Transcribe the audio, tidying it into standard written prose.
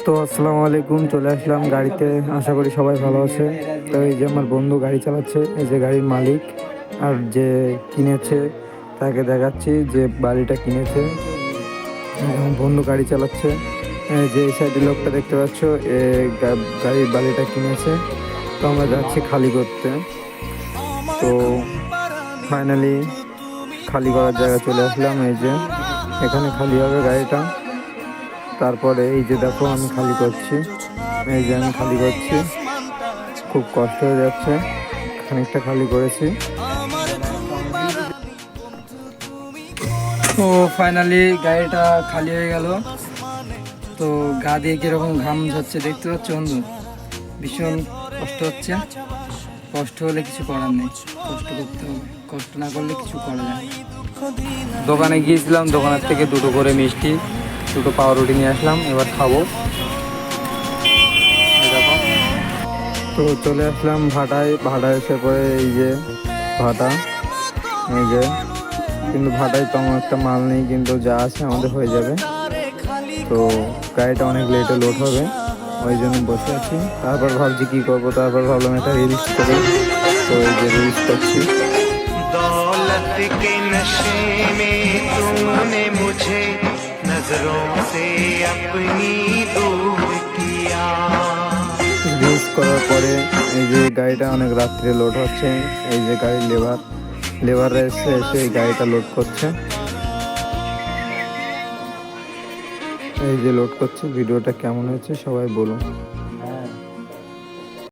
তো আসসালামু আলাইকুম, চলে আসলাম গাড়িতে। আশা করি সবাই ভালো আছে। তো এই যে আমার বন্ধু গাড়ি চালাচ্ছে, এই যে গাড়ির মালিক আর যে কিনেছে তাকে দেখাচ্ছি যে বাড়িটা কিনেছে। আমার বন্ধু গাড়ি চালাচ্ছে। এই যে এই সাইডে লোকটা দেখতে পাচ্ছ, গাড়ির বাড়িটা কিনেছে। তো আমরা যাচ্ছি খালি করতে। তো ফাইনালি খালি করার জায়গা চলে আসলাম। এই যে এখানে খালি হবে গাড়িটা। তারপরে এই যে দেখো আমি খালি করছি, এই যে আমি খালি করছি, খুব কষ্ট হয়ে যাচ্ছে। খানিকটা খালি করেছি। তো ফাইনালি গাড়িটা খালি হয়ে গেল। তো গা দিয়ে কীরকম ঘাম ঝরছে দেখতে পাচ্ছ বন্ধু, ভীষণ কষ্ট হচ্ছে। কষ্ট হলে কিছু করার নেই, কষ্ট করতে হবে, কষ্ট না করলে কিছু করা যায় না। দোকানে গিয়েছিলাম, দোকানের থেকে দুটো করে মিষ্টি, দুটো পাউরুটি নিয়ে আসলাম, এবার খাবো। তো চলে আসলাম ভাটায়। ভাটায় এসে পরে এই যে ভাটা, এই যে কিন্তু ভাটায় তেমন একটা মাল নেই, কিন্তু যা আছে আমাদের হয়ে যাবে। তো গাড়িটা অনেক লেটে লোড হবে, ওই জন্য বসে আছি। তারপর ভাবছি কী করবো, তারপর ভাবলাম এটা রিলস করি। তো এই যে রিলস করছি। दौलत के नशे में तूने मुझे नजरों से अपनी दूर किया। রিলস করার পরে এই যে গাড়িটা অনেক রাত্রে লোড হচ্ছে। এই যে গাড়ির লেবাররা এসে এই গাড়িটা লোড করছে। এই যে লোড করছে। ভিডিওটা কেমন হয়েছে সবাই বলুন।